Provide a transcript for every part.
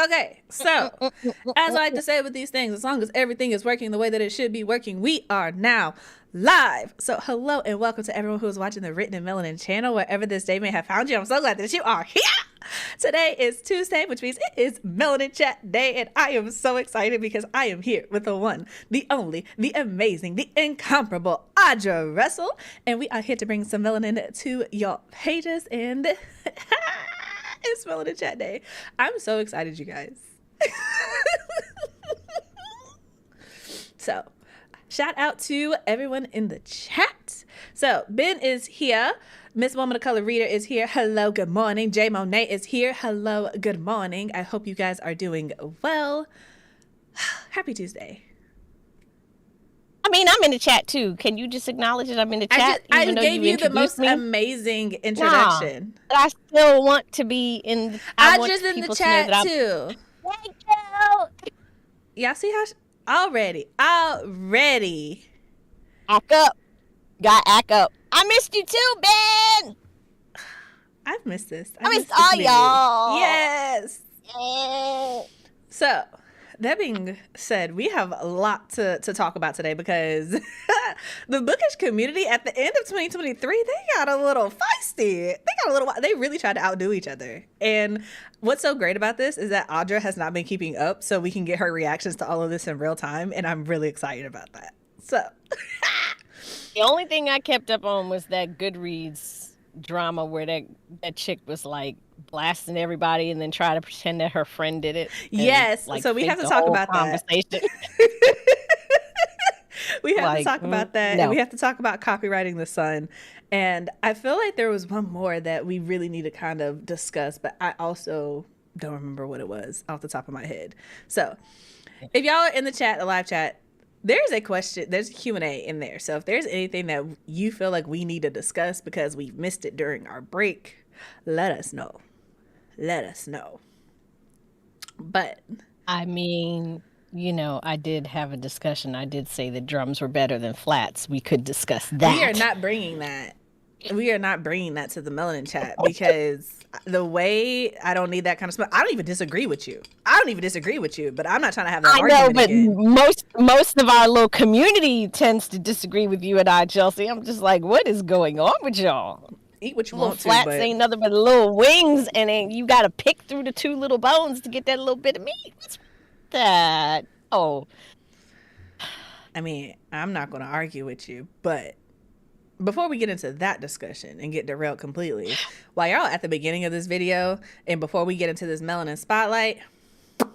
Okay, so as I like to say with these things, as long as everything is working the way that it should be working, we are now live. So hello and welcome to everyone who is watching the Written in Melanin channel, wherever this day may have found you. I'm so glad that you are here. Today is Tuesday, which means it is Melanin Chat Day, and I am so excited because I am here with the one, the only, the amazing, the incomparable Audra Russell, and we are here to bring some melanin to your pages, and it's Melanin Chat Day. I'm so excited, you guys. So, shout out to everyone in the chat. So, Ben is here. Miss Woman of Color Reader is here. Hello, good morning. J Monet is here. Hello, good morning. I hope you guys are doing well. Happy Tuesday. I mean, I'm in the chat too. Can you just acknowledge that I'm in the chat? I gave you the most amazing introduction. But I still want to be in. I want in the chat too. Thank you. Y'all see how already. Act up. Got act up. I missed you too, Ben. I've missed this. I missed all y'all. Yes. Yeah. So, that being said, we have a lot to talk about today because the Bookish community at the end of 2023, they got a little feisty. They really tried to outdo each other. And what's so great about this is that Audra has not been keeping up, so we can get her reactions to all of this in real time, and I'm really excited about that. So, the only thing I kept up on was that Goodreads drama where that chick was like blasting everybody and then try to pretend that her friend did it. Yes, like, so we have to talk about that. We have to talk about that. No. And we have to talk about copywriting the sun. And I feel like there was one more that we really need to kind of discuss, but I also don't remember what it was off the top of my head. So if y'all are in the chat, the live chat, there's a question, there's a Q&A in there. So if there's anything that you feel like we need to discuss because we missed it during our break, let us know. Let us know. But I mean, you know, I did have a discussion. I did say that drums were better than flats. We could discuss that. We are not bringing that. We are not bringing that to the Melanin Chat because the way I don't need that kind of smoke. I don't even disagree with you. But I'm not trying to have that argument. I know, but again. most of our little community tends to disagree with you and I, Chelsea. I'm just like, what is going on with y'all? Eat what you want to. Flats ain't nothing but little wings, and then you got to pick through the two little bones to get that little bit of meat. What's that? Oh, I mean, I'm not going to argue with you, but before we get into that discussion and get derailed completely, while y'all at the beginning of this video and before we get into this Melanin Spotlight, I'm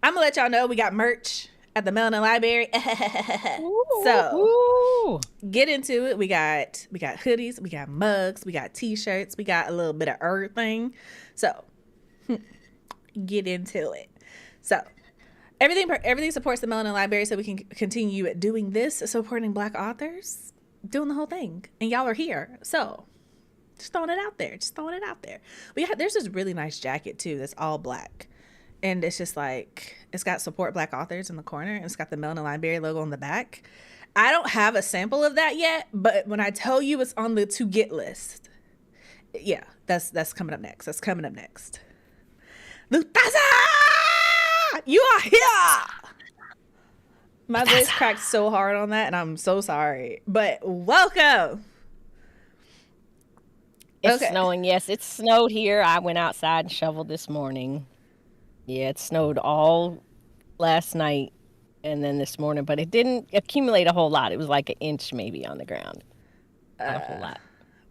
gonna let y'all know we got merch at the Melanin Library. So get into it. We got hoodies, we got mugs, we got t-shirts, we got a little bit of everything. So get into it. So everything supports the Melanin Library so we can continue doing this, supporting Black authors, doing the whole thing. And y'all are here. So just throwing it out there. There's this really nice jacket too that's all black. And it's just like, it's got support Black authors in the corner, and it's got the Melanin Library logo on the back. I don't have a sample of that yet, but when I tell you it's on the to get list, yeah, that's coming up next. Lutasa, you are here. My voice cracked so hard on that, and I'm so sorry. But welcome. It's snowing. Yes, it snowed here. I went outside and shoveled this morning. Yeah, it snowed all last night and then this morning, but it didn't accumulate a whole lot. It was like an inch maybe on the ground. Not a whole lot.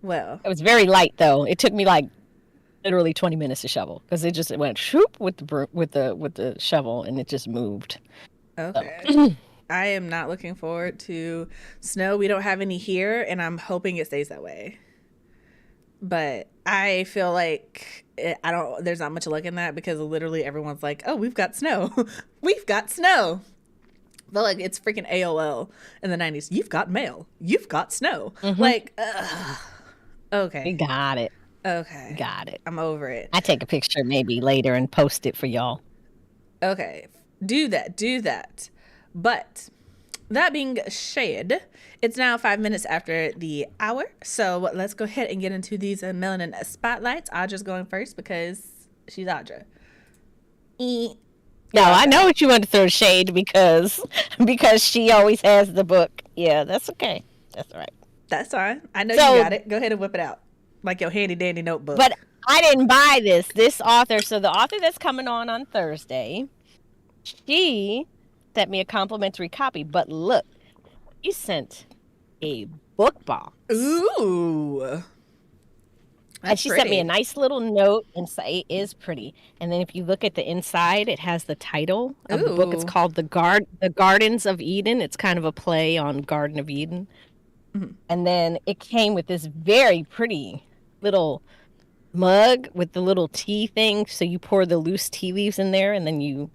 Well, it was very light though. It took me like literally 20 minutes to shovel because it just went shoop with the shovel and it just moved. Okay. So. I am not looking forward to snow. We don't have any here, and I'm hoping it stays that way. But I feel like there's not much luck in that because literally everyone's like, oh, we've got snow. We've got snow. But like, it's freaking AOL in the 90s. You've got mail. You've got snow. Mm-hmm. Like, okay. We got it. Okay. Got it. I'm over it. I take a picture maybe later and post it for y'all. Okay. Do that. But that being said, it's now 5 minutes after the hour. So let's go ahead and get into these Melanin spotlights. Audra's going first because she's Audra. No, No, I know what you want to throw shade because she always has the book. Yeah, that's okay. That's all right. That's fine. I know you So, got it. Go ahead and whip it out. Like your handy dandy but notebook. I didn't buy this. This author, so the author that's coming on Thursday, she sent me a complimentary copy. But look, she sent a book box. Ooh. And she sent me a nice little note, and it is pretty. And then if you look at the inside, it has the title of the book. It's called The Gardens of Eden. It's kind of a play on Garden of Eden. Mm-hmm. And then it came with this very pretty little mug with the little tea thing. So you pour the loose tea leaves in there, and then you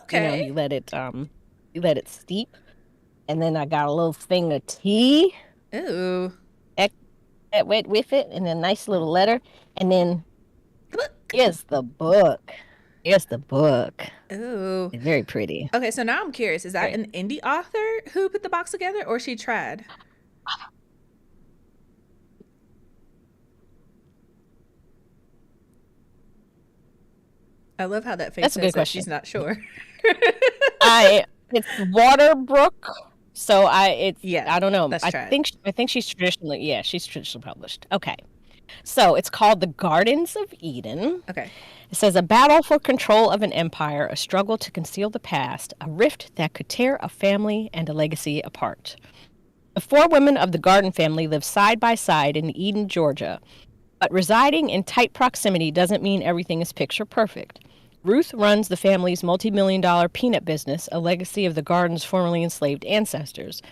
let it steep. And then I got a little thing of tea. Ooh. That went with it, and a nice little letter, and then here's the book. Here's the book. Ooh, it's very pretty. Okay, so now I'm curious: is that an indie author who put the box together, or she tried? I love how that face That's a good question. She's not sure. It's Waterbrook. So I don't know. That's I think she's traditionally published. Okay. So it's called The Gardens of Eden. Okay. It says a battle for control of an empire, a struggle to conceal the past, a rift that could tear a family and a legacy apart. The 4 women of the Garden family live side by side in Eden, Georgia. But residing in tight proximity doesn't mean everything is picture perfect. Ruth runs the family's multi-million-dollar peanut business, a legacy of the Garden's formerly enslaved ancestors.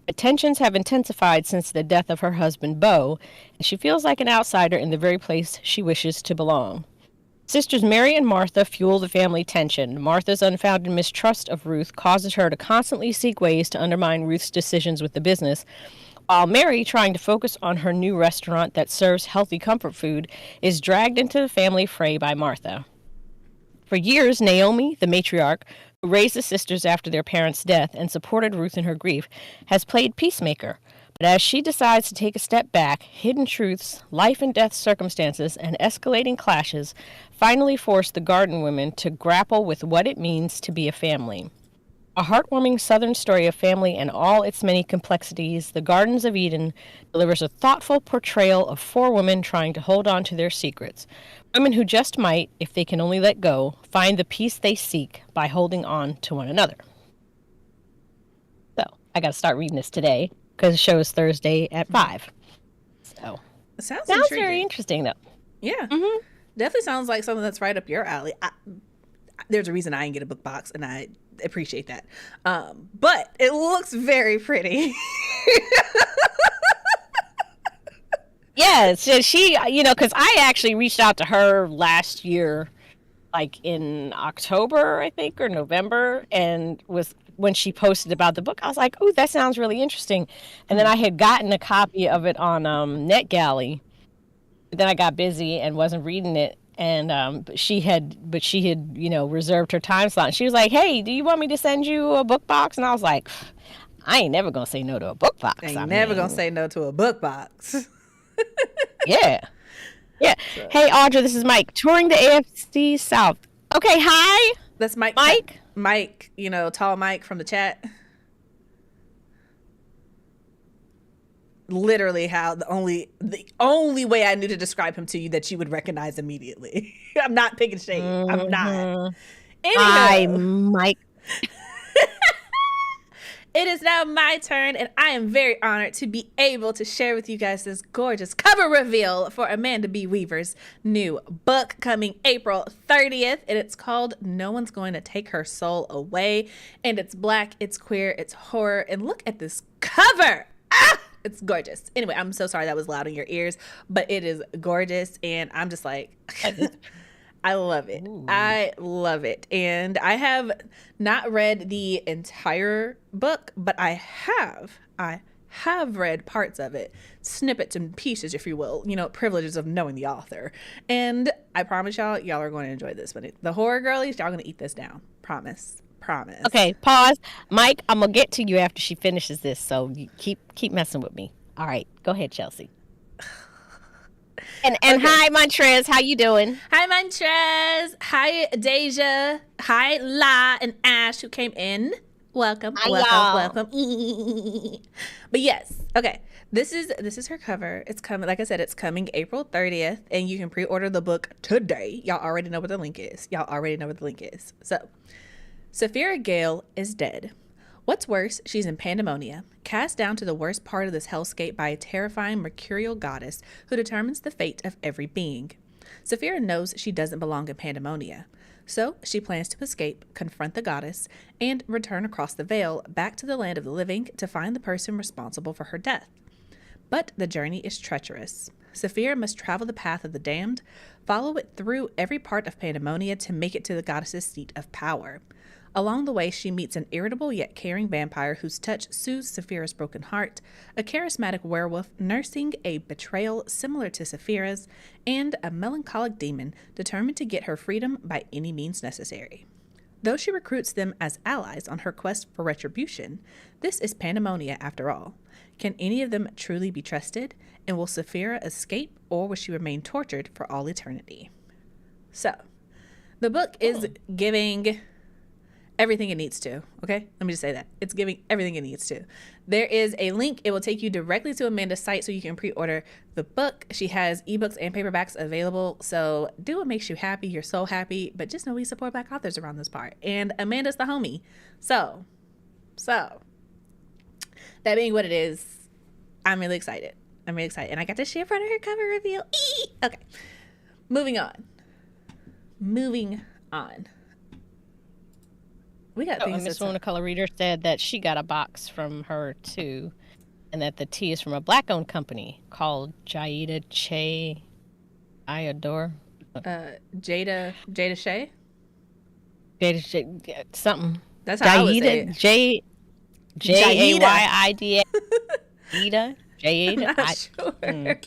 But tensions have intensified since the death of her husband, Beau, and she feels like an outsider in the very place she wishes to belong. Sisters Mary and Martha fuel the family tension. Martha's unfounded mistrust of Ruth causes her to constantly seek ways to undermine Ruth's decisions with the business, while Mary, trying to focus on her new restaurant that serves healthy comfort food, is dragged into the family fray by Martha. For years, Naomi, the matriarch, who raised the sisters after their parents' death and supported Ruth in her grief, has played peacemaker. But as she decides to take a step back, hidden truths, life and death circumstances, and escalating clashes finally force the Garden women to grapple with what it means to be a family. A heartwarming Southern story of family and all its many complexities, The Gardens of Eden delivers a thoughtful portrayal of 4 women trying to hold on to their secrets. Women who just might, if they can only let go, find the peace they seek by holding on to one another. So, I got to start reading this today because the show is Thursday at 5. So, sounds very interesting, though. Yeah. Mm-hmm. Definitely sounds like something that's right up your alley. There's a reason I didn't get a book box, and I appreciate that. But it looks very pretty. Yeah, so she, because I actually reached out to her last year, like in October, I think, or November, and when she posted about the book, I was like, oh, that sounds really interesting. And then I had gotten a copy of it on NetGalley. But then I got busy and wasn't reading it. And but she had reserved her time slot. And she was like, hey, do you want me to send you a book box? And I was like, I ain't never gonna say no to a book box. Never gonna say no to a book box. Yeah. So. Hey, Audra, this is Mike, touring the AFC South. Okay, hi. That's Mike. Mike, tall Mike from the chat. Literally the only way I knew to describe him to you that you would recognize immediately. I'm not picking shade. Mm-hmm. I'm not. Hi, Mike. It is now my turn, and I am very honored to be able to share with you guys this gorgeous cover reveal for Amanda B. Weaver's new book coming April 30th, and it's called No One's Going to Take Her Soul Away, and it's Black, it's queer, it's horror, and look at this cover! It's gorgeous. Anyway, I'm so sorry that was loud in your ears, but it is gorgeous, and I'm just like... I love it. Ooh. I love it. And I have not read the entire book, but I have read parts of it, snippets and pieces, if you will, privileges of knowing the author. And I promise y'all are going to enjoy this one. The horror girlies, y'all going to eat this down. Promise. Okay, pause. Mike, I'm going to get to you after she finishes this, so you keep messing with me. All right, go ahead, Chelsea. And Okay. hi, Montrez. How you doing? Hi, Montrez. Hi, Deja. Hi, La and Ash, who came in. Welcome, Hi, welcome, y'all. welcome. But yes, okay. This is her cover. It's coming. Like I said, it's coming April 30th, and you can pre-order the book today. Y'all already know what the link is. So, Saphira Gale is dead. What's worse, she's in Pandemonia, cast down to the worst part of this hellscape by a terrifying mercurial goddess who determines the fate of every being. Saphira knows she doesn't belong in Pandemonia, so she plans to escape, confront the goddess, and return across the veil back to the land of the living to find the person responsible for her death. But the journey is treacherous. Saphira must travel the path of the damned, follow it through every part of Pandemonia to make it to the goddess's seat of power. Along the way, she meets an irritable yet caring vampire whose touch soothes Saphira's broken heart, a charismatic werewolf nursing a betrayal similar to Saphira's, and a melancholic demon determined to get her freedom by any means necessary. Though she recruits them as allies on her quest for retribution, this is Pandemonia after all. Can any of them truly be trusted? And will Saphira escape, or will she remain tortured for all eternity? So, the book is giving everything it needs to. Okay, let me just say that it's giving everything it needs to. There is a link. It will take you directly to Amanda's site so you can pre-order the book. She has ebooks and paperbacks available, so do what makes you happy. You're so happy, but just know we support Black authors around this part, and Amanda's the homie. So that being what it is, I'm really excited, and I got to share part of her cover reveal. Okay, moving on. We got things. Miss Mona Color Reader said that she got a box from her too, and that the tea is from a black-owned company called Jaida Che Iador. Jada Shea. Jada Che something. That's how I would say it. Jaida. Jaida. I'm not sure.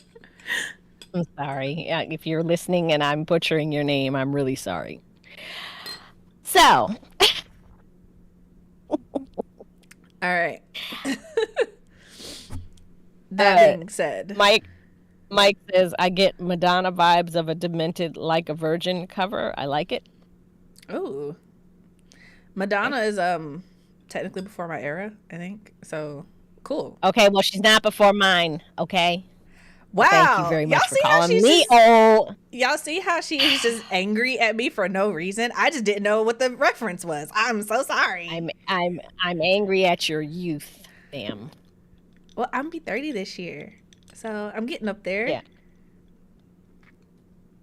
I'm sorry. If you're listening and I'm butchering your name, I'm really sorry. So. All right. That being said, Mike says, I get Madonna vibes of a demented like a virgin cover. I like it. Oh, Madonna is technically before my era, I think. So cool. Okay, well she's not before mine. Okay. Wow. Thank you very much for calling me old. Y'all see how she is just angry at me for no reason? I just didn't know what the reference was. I'm so sorry. I'm angry at your youth, ma'am. Well, I'm be 30 this year, so I'm getting up there. Yeah.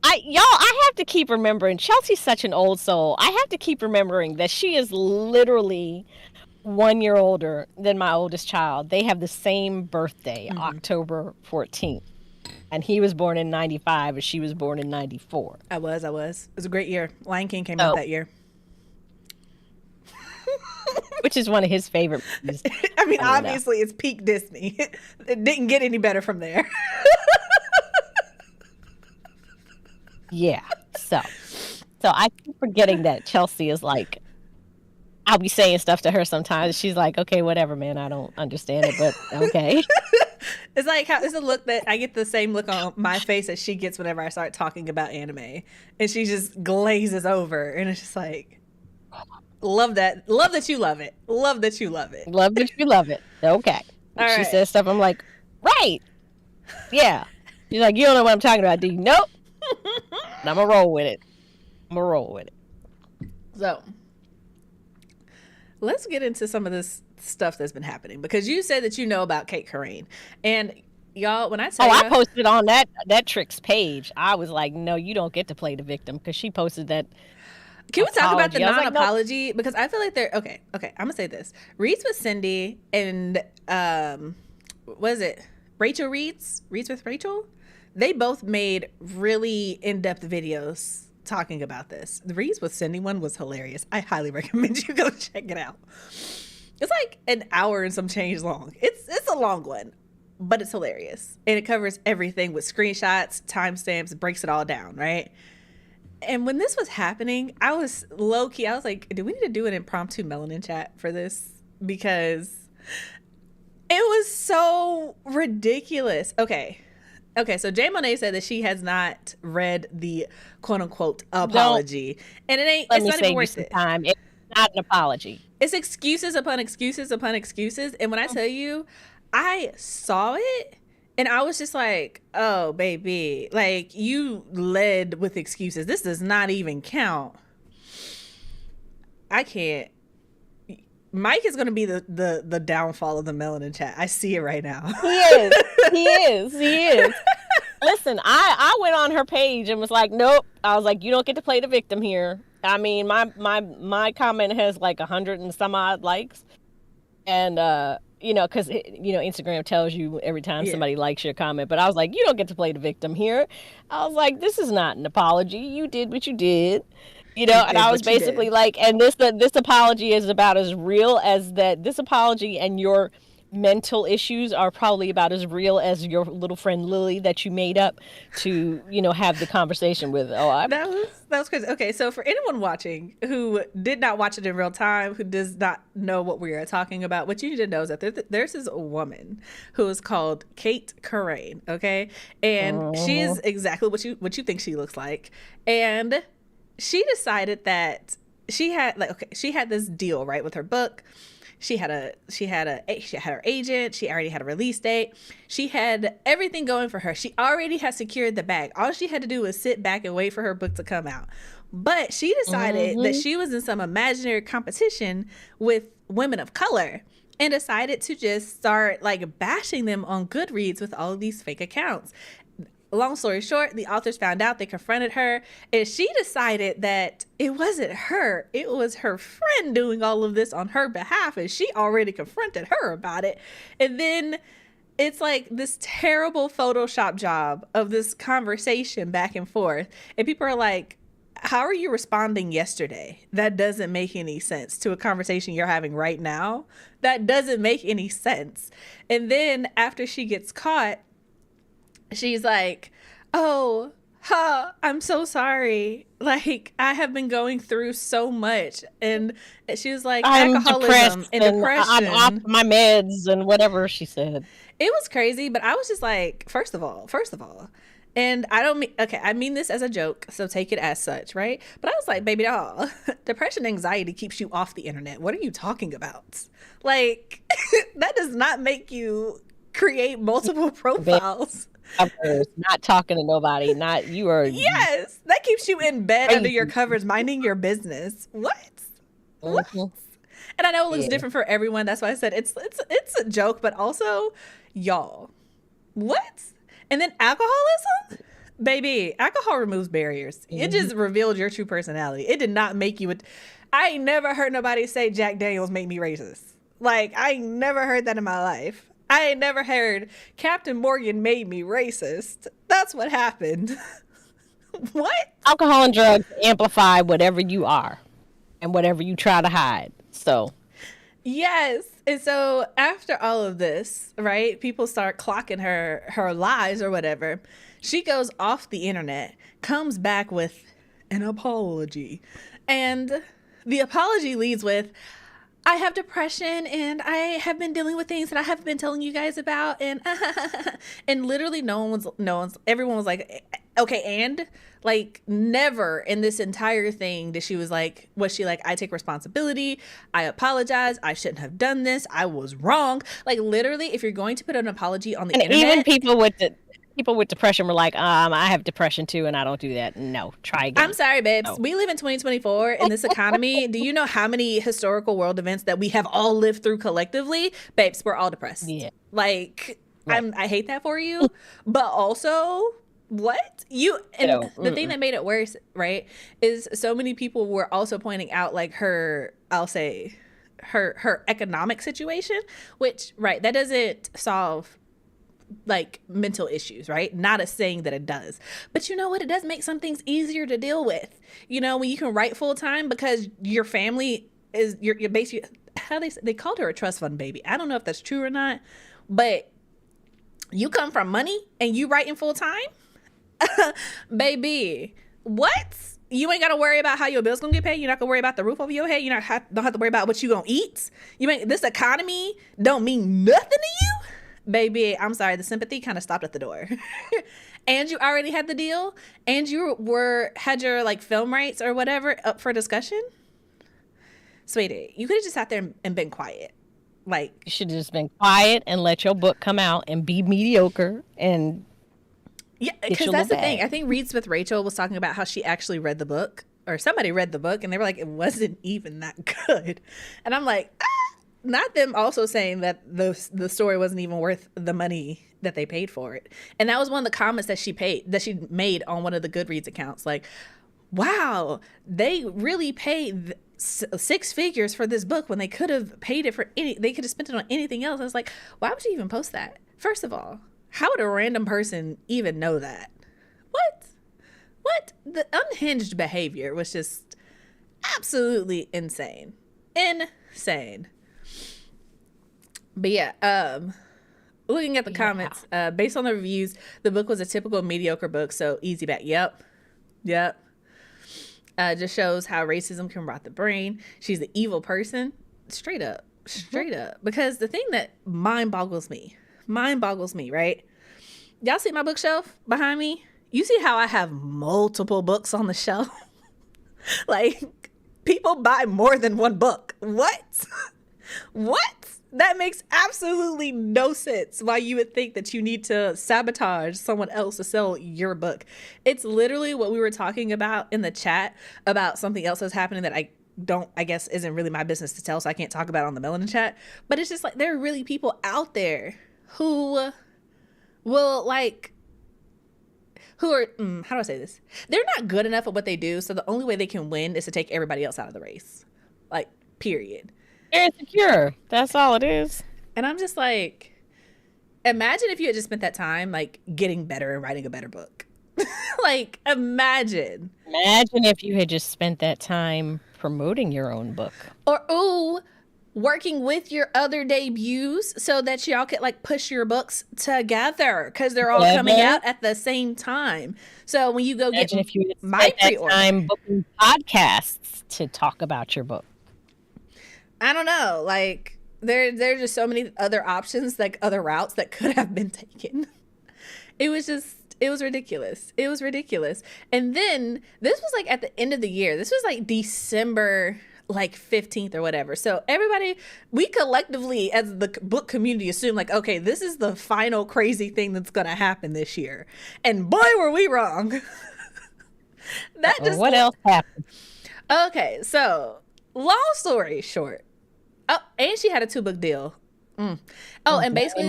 I have to keep remembering, Chelsea's such an old soul. I have to keep remembering that she is literally 1 year older than my oldest child. They have the same birthday, October 14th. And he was born in 95 and she was born in 94. I was. It was a great year. Lion King came out that year. Which is one of his favorite movies. I mean, obviously it's peak Disney. It didn't get any better from there. Yeah. So I keep forgetting that Chelsea is like, I'll be saying stuff to her sometimes. She's like, okay, whatever, man. I don't understand it, but okay. It's like it's a look that I get the same look on my face that she gets whenever I start talking about anime, and she just glazes over, and it's just like, love that you love it, love that you love it, love that you love it. Okay. She says stuff. I'm like, right, yeah. She's like, you don't know what I'm talking about, do you? Nope. And I'm gonna roll with it. So let's get into some of this stuff that's been happening, because you said that you know about Kate Corain, and y'all, when I say I posted on that Trix page, I was like, no, you don't get to play the victim, because she posted that. Can we talk about the non-apology? Like, no. Because I feel like they're okay. I'm gonna say this: Reads with Cindy and what is it? Rachel Reads with Rachel. They both made really in-depth videos talking about this. The Reads with Cindy one was hilarious. I highly recommend you go check it out. It's like an hour and some change long. It's a long one, but it's hilarious. And it covers everything with screenshots, timestamps, breaks it all down, right? And when this was happening, I was low-key, I was like, do we need to do an impromptu Melanin Chat for this? Because it was so ridiculous. Okay. Okay, so Jay Monet said that she has not read the quote unquote apology. And it's not even worth it. Time. It's not an apology. It's excuses upon excuses upon excuses. And when I tell you, I saw it and I was just like, oh, baby, like you led with excuses. This does not even count. I can't. Mike is going to be the downfall of the Melanin Chat. I see it right now. He is. Listen, I went on her page and was like, nope. I was like, you don't get to play the victim here. I mean, my comment has like 100 and some odd likes. And, because, Instagram tells you every time somebody likes your comment. But I was like, you don't get to play the victim here. I was like, this is not an apology. You did what you did. And I was basically like, and this apology is about as real as that. This apology and your mental issues are probably about as real as your little friend Lily that you made up to, have the conversation with. That was crazy. Okay, so for anyone watching who did not watch it in real time, who does not know what we are talking about, what you need to know is that there's this woman who is called Kate Corain, okay? And she is exactly what you think she looks like. And she decided that she had this deal, right, with her book. She had her agent. She already had a release date. She had everything going for her. She already had secured the bag. All she had to do was sit back and wait for her book to come out. But she decided that she was in some imaginary competition with women of color and decided to just start like bashing them on Goodreads with all of these fake accounts. Long story short, the authors found out, they confronted her, and she decided that it wasn't her. It was her friend doing all of this on her behalf, and she already confronted her about it. And then it's like this terrible Photoshop job of this conversation back and forth. And people are like, how are you responding yesterday? That doesn't make any sense to a conversation you're having right now. That doesn't make any sense. And then after she gets caught, she's like, I'm so sorry. Like, I have been going through so much. And she was like, I'm alcoholism and depression. I'm off my meds and whatever she said. It was crazy, but I was just like, first of all, and I mean this as a joke, so take it as such, right? But I was like, baby doll, depression, anxiety keeps you off the internet. What are you talking about? Like, that does not make you create multiple profiles. Not talking to nobody. Yes, that keeps you in bed under your covers, minding your business. What? And I know it looks different for everyone. That's why I said it's a joke, but also, y'all, what? And then alcoholism, baby. Alcohol removes barriers. It just revealed your true personality. It did not make you. I ain't never heard nobody say Jack Daniels made me racist. Like, I ain't never heard that in my life. I ain't never heard Captain Morgan made me racist. That's what happened. What? Alcohol and drugs amplify whatever you are and whatever you try to hide. So. Yes. And so after all of this, right, people start clocking her lies or whatever. She goes off the internet, comes back with an apology. And the apology leads with, I have depression and I have been dealing with things that I haven't been telling you guys about. And and literally everyone was like, okay, and like never in this entire thing was she like, I take responsibility. I apologize. I shouldn't have done this. I was wrong. Like, literally, if you're going to put an apology on the internet. Even people with depression were like, I have depression too, and I don't do that. No, try again. I'm sorry, babes. No. We live in 2024 in this economy. Do you know how many historical world events that we have all lived through collectively? Babes, we're all depressed. Yeah. Like, right. I hate that for you. But also, what? The thing that made it worse, right, is so many people were also pointing out, like, her economic situation, which, right, that doesn't solve like mental issues, right? Not a saying that it does, but you know what? It does make some things easier to deal with. You know, when you can write full time because your family is you're basically, how they called her a trust fund baby. I don't know if that's true or not, but you come from money and you writing full time, baby. What? You ain't got to worry about how your bills gonna get paid. You're not gonna worry about the roof over your head. You don't have to worry about what you gonna eat. This economy don't mean nothing to you. baby, I'm sorry, the sympathy kind of stopped at the door. And you already had the deal, and you had your like film rights or whatever up for discussion. Sweetie, you could have just sat there and been quiet. Like, You should have just been quiet and let your book come out and be mediocre and yeah, get because your that's little the thing. bag. I think Reads with Rachel was talking about how she actually read the book, or somebody read the book, and they were like, it wasn't even that good. And I'm like, not them also saying that the story wasn't even worth the money that they paid for it. And that was one of the comments that she made on one of the Goodreads accounts. Like, wow, they really paid six figures for this book when they could have paid it for they could have spent it on anything else. I was like, why would you even post that? First of all, how would a random person even know that? What? The unhinged behavior was just absolutely insane. Insane. But yeah, looking at the comments, based on the reviews, the book was a typical mediocre book, so easy back. Yep. Just shows how racism can rot the brain. She's the evil person. Straight up. Because the thing that mind boggles me, right? Y'all see my bookshelf behind me? You see how I have multiple books on the shelf? Like, people buy more than one book. What? That makes absolutely no sense why you would think that you need to sabotage someone else to sell your book. It's literally what we were talking about in the chat about something else that's happening that I guess isn't really my business to tell, so I can't talk about it on the Melanin Chat. But it's just like, there are really people out there who will who are, how do I say this? They're not good enough at what they do, so the only way they can win is to take everybody else out of the race. Like, period. They're insecure. That's all it is. And I'm just like, imagine if you had just spent that time, like, getting better and writing a better book. Like, imagine. Imagine if you had just spent that time promoting your own book. Or, working with your other debuts so that y'all could, like, push your books together because they're all coming out at the same time. So when you go Imagine get if you had my spent that pre-order, time booking podcasts to talk about your book. I don't know. Like, there's just so many other options, like other routes that could have been taken. It was ridiculous. And then this was like at the end of the year. This was like December, like 15th or whatever. So everybody, we collectively as the book community assume like, okay, this is the final crazy thing that's going to happen this year. And boy, were we wrong. What else happened? Okay, so long story short. Oh, and she had a 2-book deal. Oh, and basically,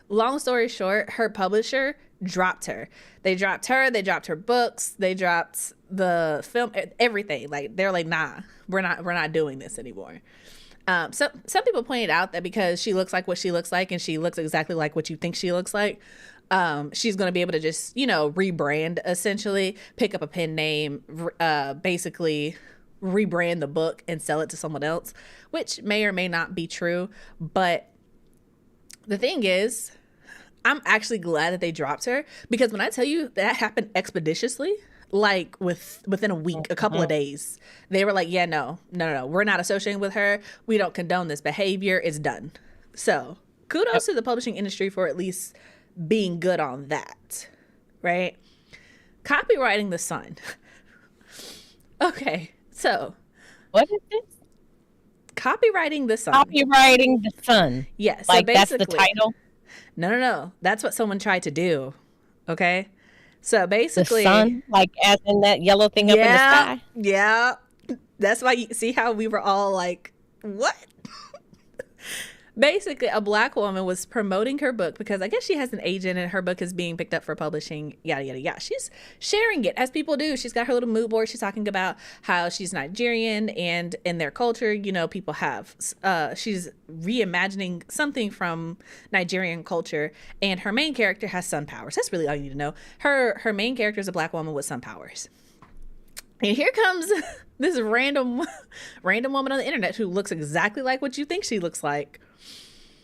long story short, her publisher dropped her. They dropped her books, they dropped the film, everything. Like, they're like, nah, we're not doing this anymore. So some people pointed out that because she looks like what she looks like and she looks exactly like what you think she looks like, she's going to be able to just, rebrand, essentially, pick up a pen name, basically rebrand the book and sell it to someone else, which may or may not be true. But the thing is, I'm actually glad that they dropped her, because when I tell you that happened expeditiously, like within a week, a couple of days, they were like, yeah, no, we're not associating with her. We don't condone this behavior. It's done. So kudos to the publishing industry for at least being good on that, right? Copywriting the Sun. Okay, so what is this? Copywriting the Sun. Copywriting the Sun. Yes, so like that's basically, the title. No. That's what someone tried to do. Okay, so basically, the sun, like as in that yellow thing up in the sky. Yeah, that's why you see how we were all like, what? Basically, a Black woman was promoting her book because I guess she has an agent and her book is being picked up for publishing, yada, yada, yada. She's sharing it as people do. She's got her little mood board. She's talking about how she's Nigerian and in their culture, people have, she's reimagining something from Nigerian culture, and her main character has sun powers. That's really all you need to know. Her main character is a Black woman with sun powers. And here comes this random woman on the internet who looks exactly like what you think she looks like,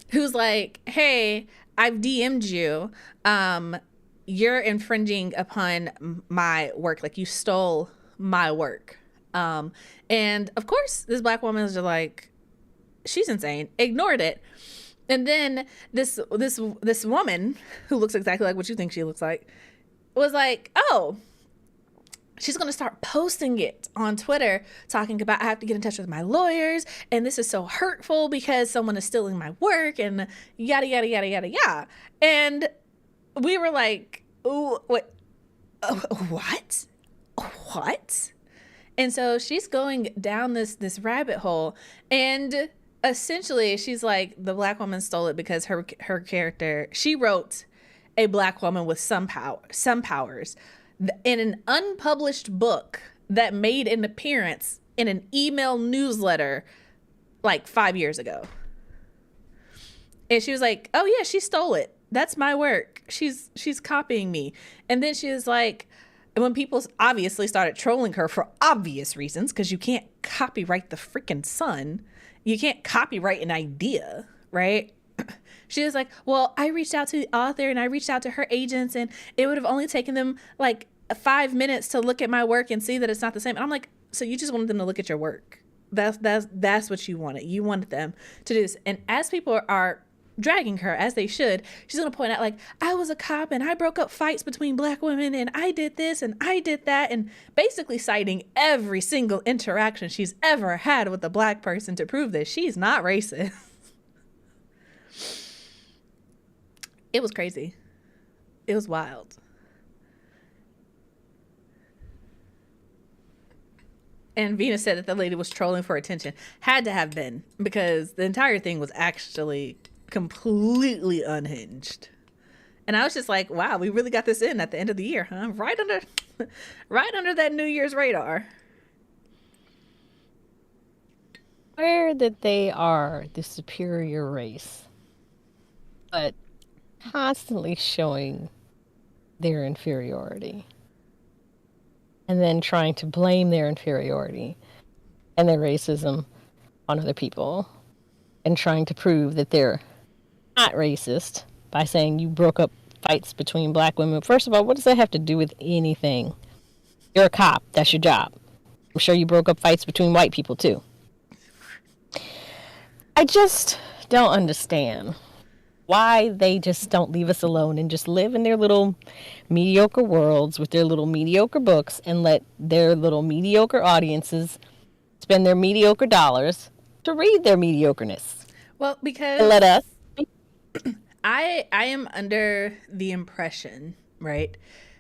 who's like, hey, I've DM'd you. You're infringing upon my work. Like, you stole my work. And of course, this Black woman is just like, she's insane. Ignored it. And then this woman who looks exactly like what you think she looks like was like, oh, she's going to start posting it on Twitter, talking about I have to get in touch with my lawyers, and this is so hurtful because someone is stealing my work, and yada, yada, yada, yada, yada. And we were like, oh, wait, what? What? And so she's going down this rabbit hole, and essentially she's like, the black woman stole it because her character, she wrote a black woman with some powers in an unpublished book that made an appearance in an email newsletter like 5 years ago. And she was like, oh yeah, she stole it. That's my work. She's copying me. And then she was like, when people obviously started trolling her for obvious reasons, because you can't copyright the freaking sun. You can't copyright an idea, right? She was like, well, I reached out to the author and I reached out to her agents, and it would have only taken them like 5 minutes to look at my work and see that it's not the same. And I'm like, so you just wanted them to look at your work. That's what you wanted. You wanted them to do this. And as people are dragging her, as they should, she's going to point out like, I was a cop and I broke up fights between black women and I did this and I did that, and basically citing every single interaction she's ever had with a black person to prove that she's not racist. It was crazy. It was wild. And Venus said that the lady was trolling for attention. Had to have been, because the entire thing was actually completely unhinged. And I was just like, wow, we really got this in at the end of the year, huh? Right under that New Year's radar. Where that they are the superior race, but constantly showing their inferiority. And then trying to blame their inferiority and their racism on other people. And trying to prove that they're not racist by saying you broke up fights between black women. First of all, what does that have to do with anything? You're a cop. That's your job. I'm sure you broke up fights between white people, too. I just don't understand why they just don't leave us alone and just live in their little mediocre worlds with their little mediocre books and let their little mediocre audiences spend their mediocre dollars to read their mediocreness. Well, because and let us. I am under the impression, right,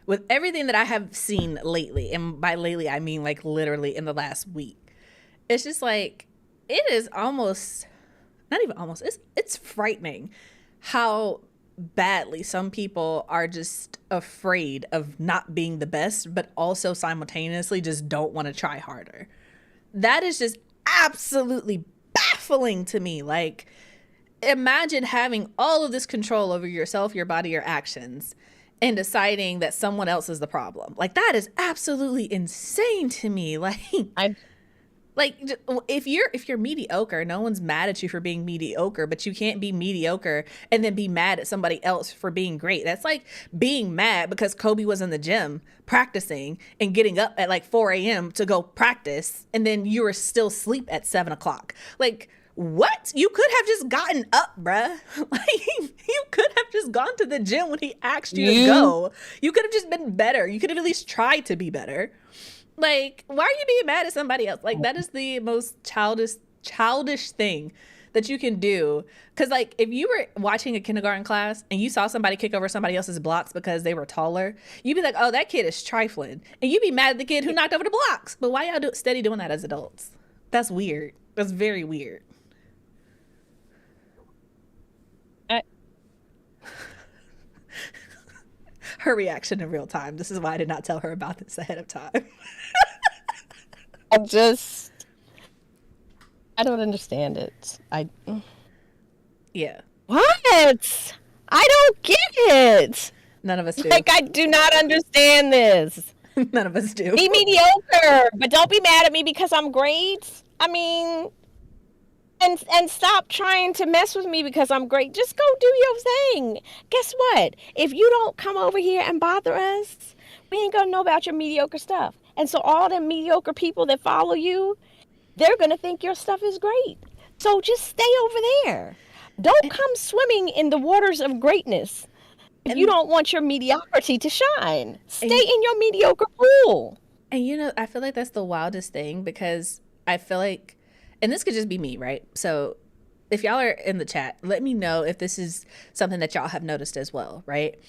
with everything that I have seen lately, and by lately I mean like literally in the last week, it's just like, it is almost, not even almost, it's frightening how badly some people are just afraid of not being the best, but also simultaneously just don't want to try harder. That is just absolutely baffling to me. Like, imagine having all of this control over yourself, your body, your actions, and deciding that someone else is the problem. Like, that is absolutely insane to me. Like, if you're mediocre, no one's mad at you for being mediocre, but you can't be mediocre and then be mad at somebody else for being great. That's like being mad because Kobe was in the gym practicing and getting up at like 4 a.m. to go practice, and then you were still asleep at 7 o'clock. Like, what? You could have just gotten up, bruh. Like, you could have just gone to the gym when he asked you to go. You could have just been better. You could have at least tried to be better. Like, why are you being mad at somebody else? Like, that is the most childish thing that you can do. Because, like, if you were watching a kindergarten class and you saw somebody kick over somebody else's blocks because they were taller, you'd be like, oh, that kid is trifling. And you'd be mad at the kid who knocked over the blocks. But why y'all steady doing that as adults? That's weird. That's very weird. Her reaction in real time. This is why I did not tell her about this ahead of time. I don't understand it. Yeah. What? I don't get it. None of us do. Like, I do not understand this. None of us do. Be mediocre, but don't be mad at me because I'm great. I mean, and stop trying to mess with me because I'm great. Just go do your thing. Guess what? If you don't come over here and bother us, we ain't gonna know about your mediocre stuff. And so all them mediocre people that follow you, they're gonna think your stuff is great. So just stay over there. Don't come swimming in the waters of greatness if you don't want your mediocrity to shine. Stay in your mediocre pool. And you know, I feel like that's the wildest thing, because I feel like, and this could just be me, right? So if y'all are in the chat, let me know if this is something that y'all have noticed as well, right?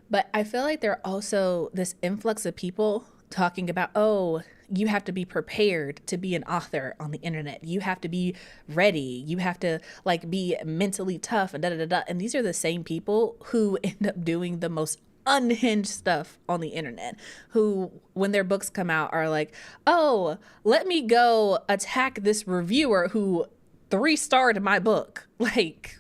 But I feel like there are also this influx of people talking about, oh, you have to be prepared to be an author on the internet. You have to be ready. You have to like be mentally tough and da da da da. And these are the same people who end up doing the most unhinged stuff on the internet, who when their books come out are like, oh, let me go attack this reviewer who 3-starred my book. Like,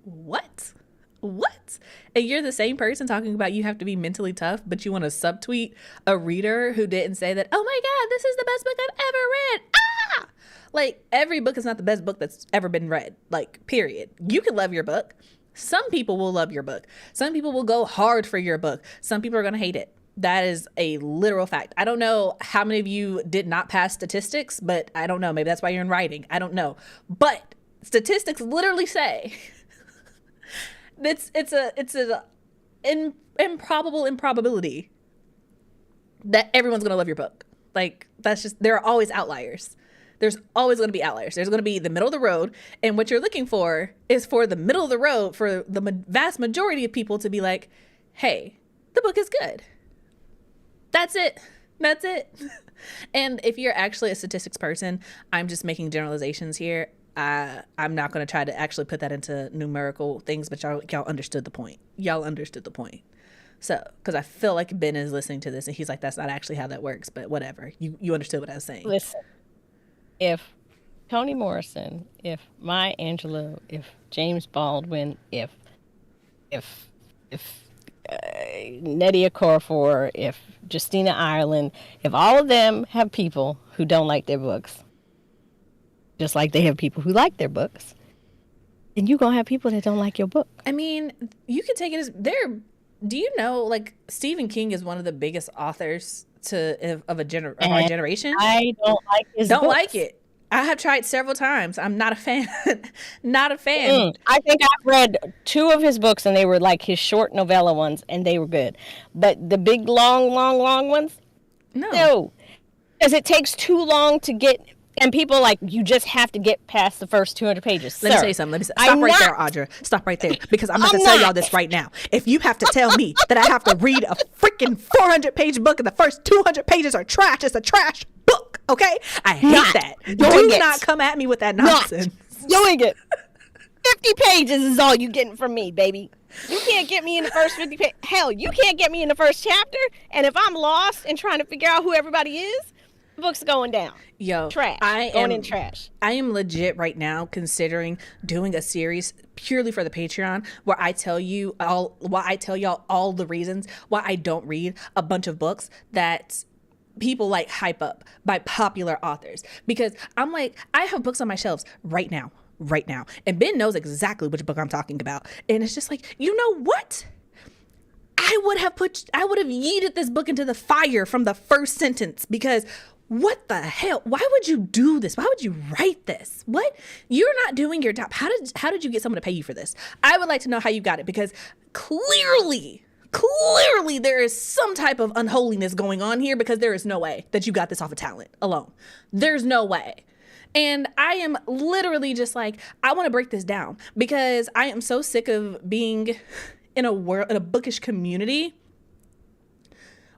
what? And you're the same person talking about you have to be mentally tough, but you want to subtweet a reader who didn't say that, oh my God, this is the best book I've ever read. Ah! Like, every book is not the best book that's ever been read. Like, period. You can love your book. Some people will love your book. Some people will go hard for your book. Some people are going to hate it. That is a literal fact. I don't know how many of you did not pass statistics, but I don't know. Maybe that's why you're in writing. I don't know. But statistics literally say it's an improbable improbability that everyone's going to love your book. Like, that's just, there are always outliers. There's always going to be outliers. There's going to be the middle of the road. And what you're looking for is for the middle of the road, for the vast majority of people to be like, hey, the book is good. That's it. And if you're actually a statistics person, I'm just making generalizations here. I'm not going to try to actually put that into numerical things, but y'all understood the point. So, because I feel like Ben is listening to this and he's like, that's not actually how that works, but whatever. You understood what I was saying. Listen. If Toni Morrison, if Maya Angelou, if James Baldwin, if Nnedi Okorafor, if Justina Ireland, if all of them have people who don't like their books, just like they have people who like their books, then you're going to have people that don't like your book. I mean, you can take it as do you know, like, Stephen King is one of the biggest authors of our generation? I don't like his books. Like it. I have tried several times. I'm not a fan. I think I've read 2 of his books, and they were like his short novella ones, and they were good. But the big, long ones? No. Because it takes too long to get... And people like, you just have to get past the first 200 pages. Let me tell you something. Stop right there, Audra. Stop right there. Because I'm about to tell y'all this right now. If you have to tell me that I have to read a freaking 400-page book and the first 200 pages are trash, it's a trash book, okay? I hate that. Do not come at me with that nonsense. Doing it. 50 pages is all you getting from me, baby. You can't get me in the first 50 pages. Hell, you can't get me in the first chapter. And if I'm lost and trying to figure out who everybody is, the book's going down. Yo, trash. In trash. I am legit right now considering doing a series purely for the Patreon where I tell y'all all the reasons why I don't read a bunch of books that people like hype up by popular authors. Because I'm like, I have books on my shelves right now. And Ben knows exactly which book I'm talking about. And it's just like, you know what? I would have yeeted this book into the fire from the first sentence, because what the hell? Why would you do this? Why would you write this? What? You're not doing your job. How did you get someone to pay you for this? I would like to know how you got it, because clearly there is some type of unholiness going on here, because there is no way that you got this off of talent alone. There's no way. And I am literally just like, I want to break this down, because I am so sick of being in a bookish community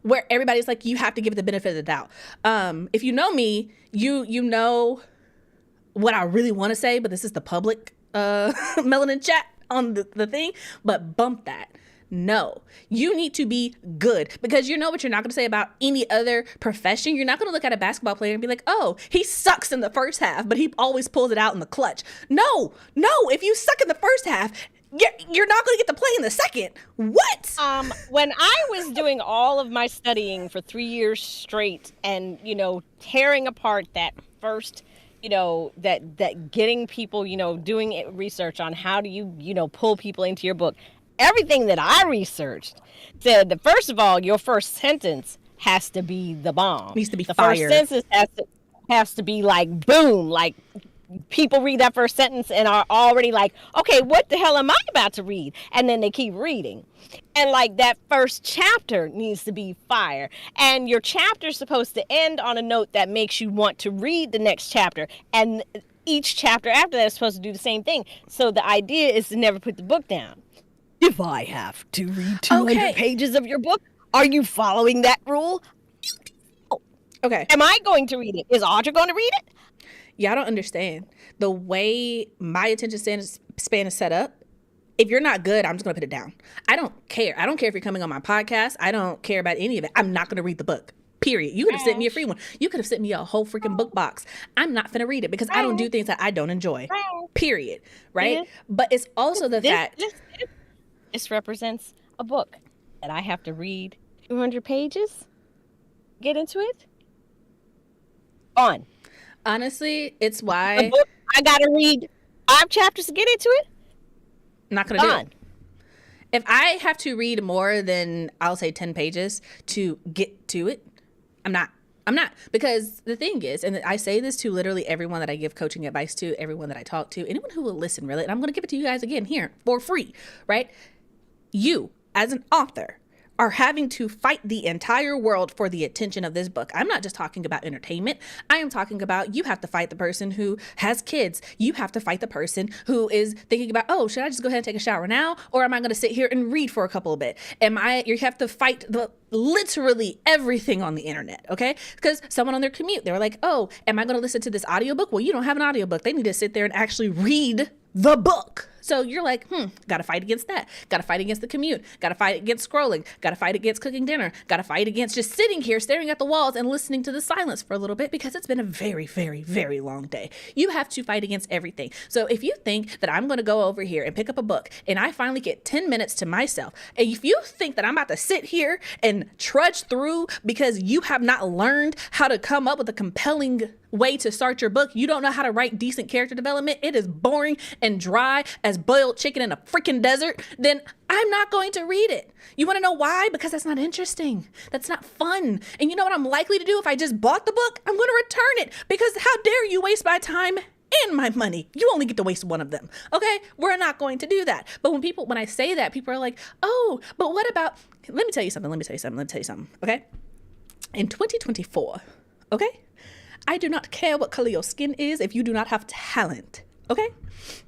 where everybody's like, you have to give it the benefit of the doubt. If you know me, you know what I really want to say, but this is the public Melanin Chat on the thing. But bump that. No, you need to be good, because you know what you're not going to say about any other profession. You're not going to look at a basketball player and be like, oh, he sucks in the first half, but he always pulls it out in the clutch. No, if you suck in the first half, you're not going to get to play in the second. What? When I was doing all of my studying for 3 years straight, and tearing apart that first, that getting people, doing research on how do you pull people into your book. Everything that I researched said that, first of all, your first sentence has to be the bomb. Needs to be the fire. First sentence has to be like boom, like people read that first sentence and are already like, okay, what the hell am I about to read? And then they keep reading. And like that first chapter needs to be fire. And your chapter's supposed to end on a note that makes you want to read the next chapter. And each chapter after that is supposed to do the same thing. So the idea is to never put the book down. If I have to read 200 pages of your book, are you following that rule? Okay. Am I going to read it? Is Audra going to read it? Y'all don't understand. The way my attention span is set up, if you're not good, I'm just going to put it down. I don't care. I don't care if you're coming on my podcast. I don't care about any of it. I'm not going to read the book. Period. You could have sent me a free one. You could have sent me a whole freaking book box. I'm not finna read it because I don't do things that I don't enjoy. Period. Right? But it's also the fact. This represents a book that I have to read 200 pages, get into it. On. Honestly, it's why a book I gotta read 5 chapters to get into it. Not gonna do it. If I have to read more than, I'll say, 10 pages to get to it, I'm not. Because the thing is, and I say this to literally everyone that I give coaching advice to, everyone that I talk to, anyone who will listen, really, and I'm going to give it to you guys again here for free, right? You, as an author, are having to fight the entire world for the attention of this book. I'm not just talking about entertainment. I am talking about you have to fight the person who has kids. You have to fight the person who is thinking about, oh, should I just go ahead and take a shower now? Or am I going to sit here and read for a couple of bit? You have to fight literally everything on the internet, okay? Because someone on their commute, they were like, oh, am I going to listen to this audiobook? Well, you don't have an audiobook. They need to sit there and actually read the book. So you're like, got to fight against that. Got to fight against the commute. Got to fight against scrolling. Got to fight against cooking dinner. Got to fight against just sitting here staring at the walls and listening to the silence for a little bit because it's been a very, very, very long day. You have to fight against everything. So if you think that I'm going to go over here and pick up a book and I finally get 10 minutes to myself, and if you think that I'm about to sit here and trudge through because you have not learned how to come up with a compelling way to start your book, you don't know how to write decent character development, it is boring and dry as boiled chicken in a freaking desert, then I'm not going to read it. You want to know why? Because that's not interesting. That's not fun. And you know what I'm likely to do if I just bought the book? I'm going to return it because how dare you waste my time and my money. You only get to waste one of them. Okay? We're not going to do that. But when I say that, people are like, oh, but what about, let me tell you something. Okay? In 2024, okay? I do not care what color your skin is if you do not have talent, okay?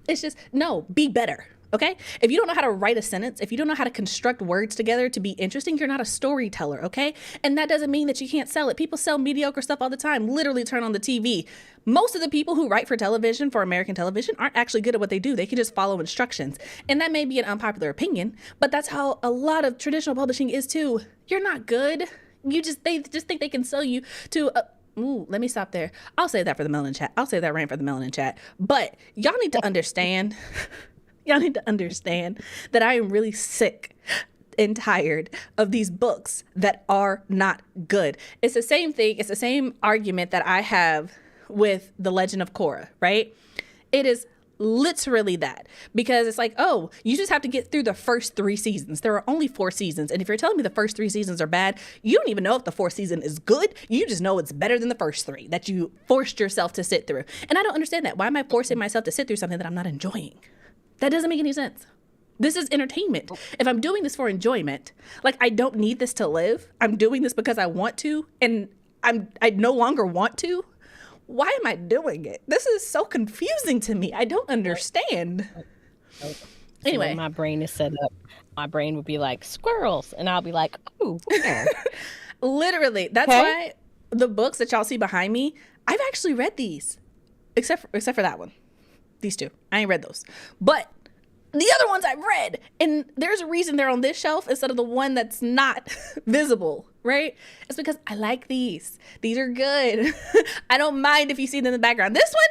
It's just, no, be better, okay? If you don't know how to write a sentence, if you don't know how to construct words together to be interesting, you're not a storyteller, okay? And that doesn't mean that you can't sell it. People sell mediocre stuff all the time. Literally turn on the TV. Most of the people who write for television, for American television, aren't actually good at what they do. They can just follow instructions. And that may be an unpopular opinion, but that's how a lot of traditional publishing is too. You're not good. They just think they can sell you to ooh, let me stop there. I'll say that for the Melanin Chat. I'll say that rant for the Melanin Chat. But y'all need to understand, that I am really sick and tired of these books that are not good. It's the same thing. It's the same argument that I have with The Legend of Korra, right? It is literally that, because it's like, oh, you just have to get through the first 3 seasons. There are only 4 seasons. And if you're telling me the first 3 seasons are bad, you don't even know if the 4th season is good. You just know it's better than the first 3 that you forced yourself to sit through. And I don't understand that. Why am I forcing myself to sit through something that I'm not enjoying? That doesn't make any sense. This is entertainment. If I'm doing this for enjoyment, like I don't need this to live. I'm doing this because I want to, and I no longer want to. Why am I doing it? This is so confusing to me. I don't understand. Anyway. My brain is set up. My brain would be like, squirrels. And I'll be like, ooh. Literally. That's why the books that y'all see behind me, I've actually read these. Except for that one. These 2. I ain't read those. But the other ones I've read. And there's a reason they're on this shelf instead of the one that's not visible. Right? It's because I like these. These are good. I don't mind if you see them in the background. This one,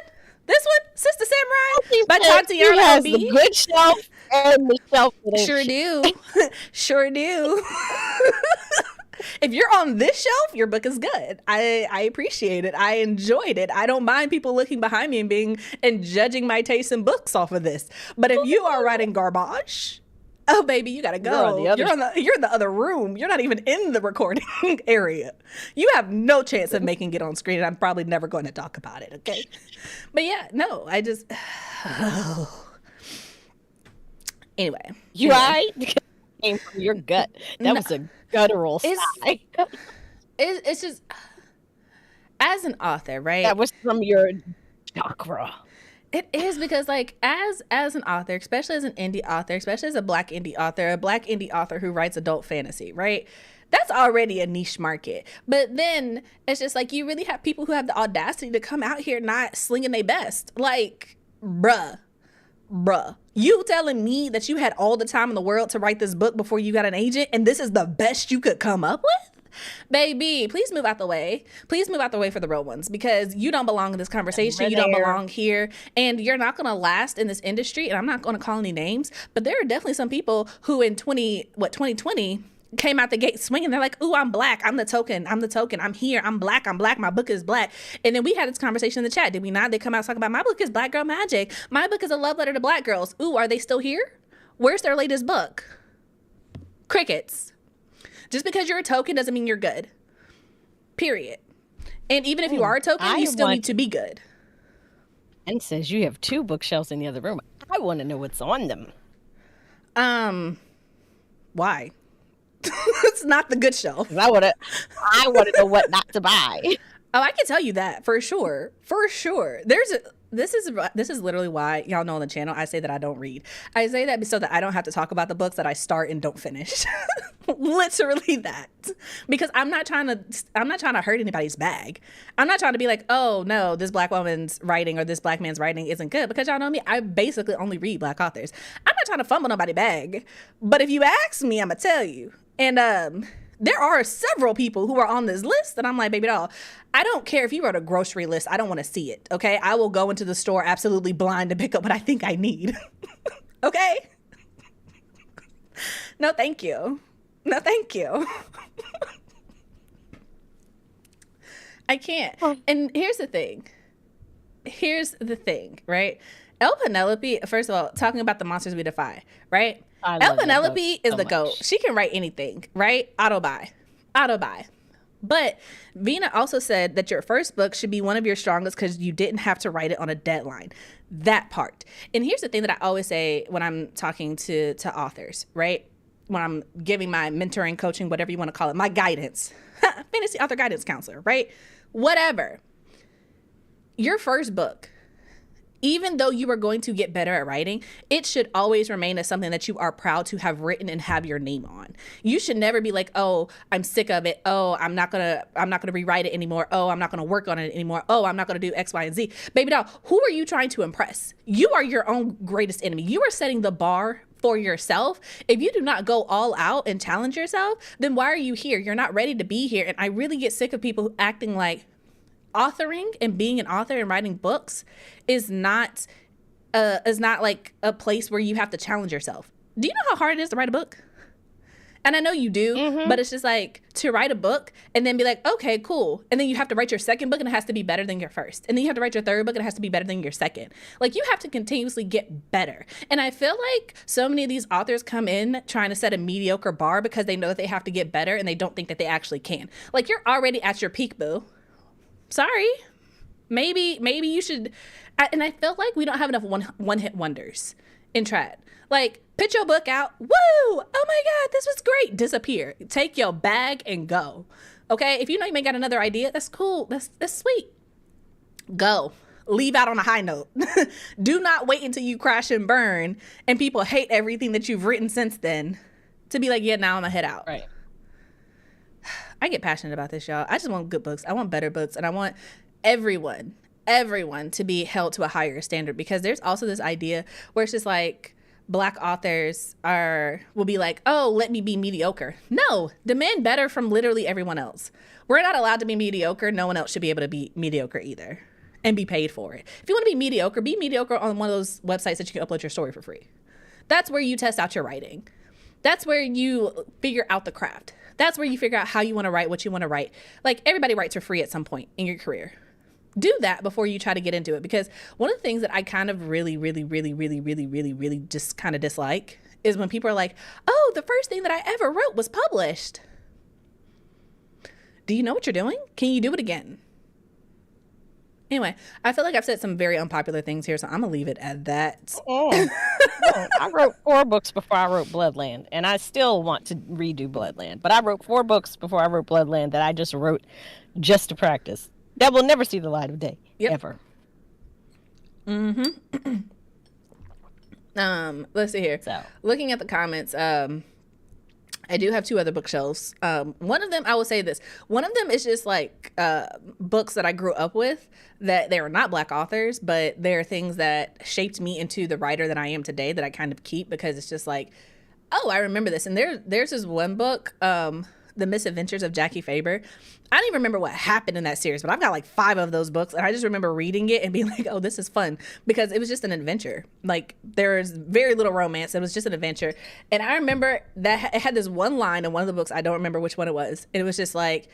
Sister Samurai by Tatiana B. The good shelf and the shelf. Sure do. If you're on this shelf, your book is good. I appreciate it. I enjoyed it. I don't mind people looking behind me and judging my taste in books off of this. But if you are writing garbage, Oh, baby, you gotta go. You're in the other room. You're not even in the recording area. You have no chance of making it on screen, and I'm probably never going to talk about it, okay? But yeah, no, I just... Anyway. You right? Came from your gut. That was a guttural sigh. It's just... As an author, right? That was from your chakra. It is, because like as an author, especially as an indie author, especially as a black indie author who writes adult fantasy, right? That's already a niche market. But then it's just like, you really have people who have the audacity to come out here not slinging their best. Like, bruh, you telling me that you had all the time in the world to write this book before you got an agent, and this is the best you could come up with? Baby, please move out the way. Please move out the way for the real ones, because you don't belong in this conversation. You don't belong here, and you're not going to last in this industry. And I'm not going to call any names, but there are definitely some people who in 2020 came out the gate swinging. They're like, ooh, I'm black. I'm the token. I'm here. I'm black. My book is black. And then we had this conversation in the chat, did we not? They come out talking about, my book is Black Girl Magic. My book is a love letter to black girls. Ooh, are they still here? Where's their latest book? Crickets. Just because you're a token doesn't mean you're good. Period. And even if you are a token, you still need to be good. And says you have 2 bookshelves in the other room. I want to know what's on them. Why? It's not the good shelf. I want to know what not to buy. Oh, I can tell you that for sure. For sure. This is literally why, y'all know on the channel, I say that I don't read. I say that so that I don't have to talk about the books that I start and don't finish. Literally that. Because I'm not trying to hurt anybody's bag. I'm not trying to be like, oh no, this black woman's writing or this black man's writing isn't good, because y'all know me, I basically only read black authors. I'm not trying to fumble nobody's bag. But if you ask me, I'm gonna tell you. And there are several people who are on this list, and I'm like, baby doll, I don't care if you wrote a grocery list. I don't want to see it, okay? I will go into the store absolutely blind to pick up what I think I need, okay? No, thank you. No, thank you. I can't. And here's the thing, right? El Penelope, first of all, talking about the monsters we defy, right? El Penelope is the GOAT. She can write anything, right? Auto buy. But Vina also said that your first book should be one of your strongest because you didn't have to write it on a deadline. That part. And here's the thing that I always say when I'm talking to authors, right? When I'm giving my mentoring, coaching, whatever you want to call it, my guidance, fantasy author guidance counselor, right? Whatever. Your first book, even though you are going to get better at writing, it should always remain as something that you are proud to have written and have your name on. You should never be like, oh, I'm sick of it. Oh, I'm not gonna rewrite it anymore. Oh, I'm not gonna work on it anymore. Oh, I'm not gonna do X, Y, and Z. Baby doll, who are you trying to impress? You are your own greatest enemy. You are setting the bar for yourself. If you do not go all out and challenge yourself, then why are you here? You're not ready to be here. And I really get sick of people acting like authoring and being an author and writing books is not like a place where you have to challenge yourself. Do you know how hard it is to write a book? And I know you do, but it's just like to write a book and then be like, okay, cool. And then you have to write your second book and it has to be better than your first. And then you have to write your third book and it has to be better than your second. Like, you have to continuously get better. And I feel like so many of these authors come in trying to set a mediocre bar because they know that they have to get better and they don't think that they actually can. Like, you're already at your peak, boo. Sorry. Maybe you should. And I feel like we don't have enough one-hit wonders in trad. Like, put your book out. Woo! Oh my God, this was great. Disappear. Take your bag and go. Okay? If you know you may got another idea, that's cool. That's sweet. Go. Leave out on a high note. Do not wait until you crash and burn and people hate everything that you've written since then to be like, yeah, now I'm gonna head out. Right. I get passionate about this, y'all. I just want good books. I want better books. And I want everyone to be held to a higher standard, because there's also this idea where it's just like Black authors will be like, oh, let me be mediocre. No, demand better from literally everyone else. We're not allowed to be mediocre. No one else should be able to be mediocre either and be paid for it. If you want to be mediocre on one of those websites that you can upload your story for free. That's where you test out your writing. That's where you figure out the craft. That's where you figure out how you want to write, what you want to write. Like, everybody writes for free at some point in your career. Do that before you try to get into it, because one of the things that I kind of really just kind of dislike is when people are like, oh, the first thing that I ever wrote was published. Do you know what you're doing? Can you do it again? Anyway, I feel like I've said some very unpopular things here, so I'm going to leave it at that. I wrote 4 books before I wrote Bloodland, and I still want to redo Bloodland. But I wrote 4 books before I wrote Bloodland that I just wrote just to practice. That will never see the light of day, ever. Mm-hmm. Let's see here. So, looking at the comments, I do have 2 other bookshelves. One of them, I will say this. One of them is just like books that I grew up with, that they are not Black authors, but they're things that shaped me into the writer that I am today, that I kind of keep, because it's just like, oh, I remember this. And there's this one book, The Misadventures of Jackie Faber. I don't even remember what happened in that series, but I've got like 5 of those books, and I just remember reading it and being like, oh, this is fun, because it was just an adventure. Like, there's very little romance. It was just an adventure. And I remember that it had this one line in one of the books. I don't remember which one it was. And it was just like,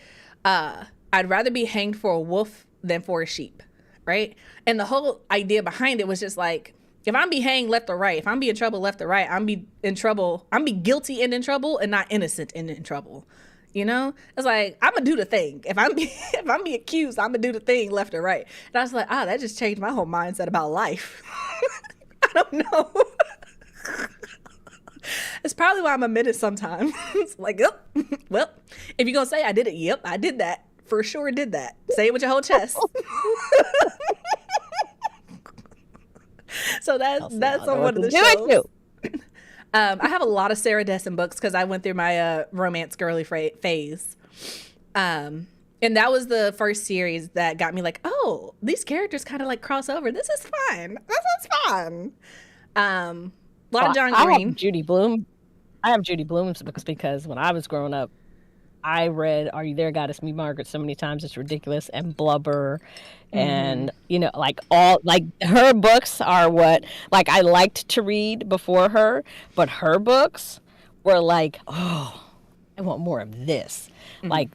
I'd rather be hanged for a wolf than for a sheep, right? And the whole idea behind it was just like, if I'm be hanged left or right, if I'm be in trouble left or right, I'm be in trouble. I'm be guilty and in trouble, and not innocent and in trouble. You know, it's like, I'm gonna do the thing. If I'm be accused, I'm gonna do the thing left or right. And I was like, that just changed my whole mindset about life. I don't know. It's probably why I'm a menace sometimes. It's like, oh, well, if you're gonna say I did it, yep, I did that. For sure did that. Say it with your whole chest. So that's on one of the shows. I have a lot of Sarah Dessen books because I went through my romance girly phase. And that was the first series that got me like, oh, these characters kind of like cross over. This is fun. This is fun. A lot of John Green. I have Judy Blume. I have Judy Blume's books because when I was growing up, I read Are You There, Goddess Me Margaret so many times it's ridiculous, and Blubber, and like her books are what like I liked to read before her, but her books were like, oh, I want more of this. Like,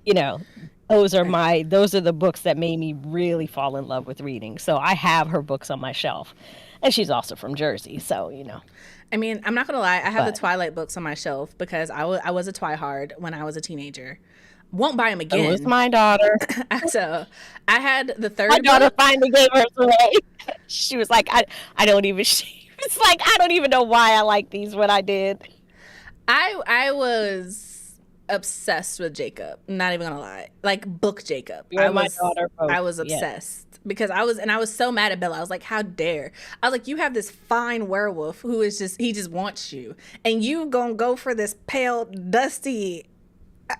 those are the books that made me really fall in love with reading. So I have her books on my shelf, and she's also from Jersey, so I mean, I'm not going to lie. I have the Twilight books on my shelf because I was a Twihard when I was a teenager. Won't buy them again. It was my daughter. So I had the third My daughter book. finally gave hers away. She was like, I don't even, she was like, I don't even know why I like these when I did. I was obsessed with Jacob. Not even going to lie. Like, book Jacob. My daughter. I was obsessed. Because I was so mad at Bella. I was like, how dare. I was like, you have this fine werewolf who is he just wants you. And you gonna go for this pale, dusty. You